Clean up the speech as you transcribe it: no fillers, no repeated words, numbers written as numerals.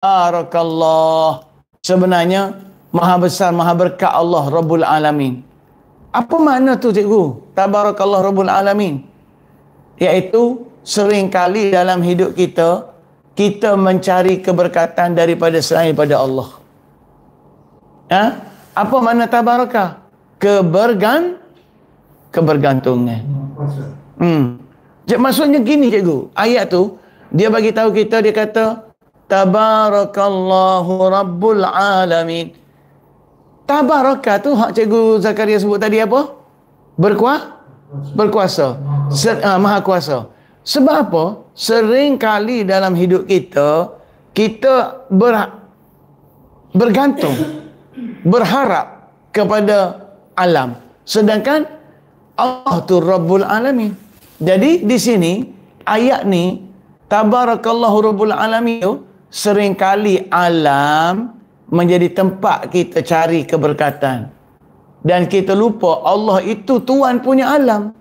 tabarakallah. Sebenarnya maha besar, maha berkat Allah Rabbul Alamin. Apa makna tu cikgu? Tabarakallah Rabbul Alamin. Iaitu seringkali dalam hidup kita, kita mencari keberkatan daripada selain daripada Allah. Ha? Apa makna tabarakah? Kebergantungan. Maksudnya gini cikgu. Ayat tu, dia bagi tahu kita, dia kata, tabarakallahu Rabbul Alamin. Tabarakah tu hak cikgu Zakaria sebut tadi apa? Berkuasa. Maha kuasa. Sebab apa? Sering kali dalam hidup kita, kita bergantung, berharap kepada alam. Sedangkan Allah tu Rabbul Alamin. Jadi di sini, ayat ni, tabarakallahu Rabbul Alamin tu, seringkali alam menjadi tempat kita cari keberkatan. Dan kita lupa Allah itu Tuhan punya alam.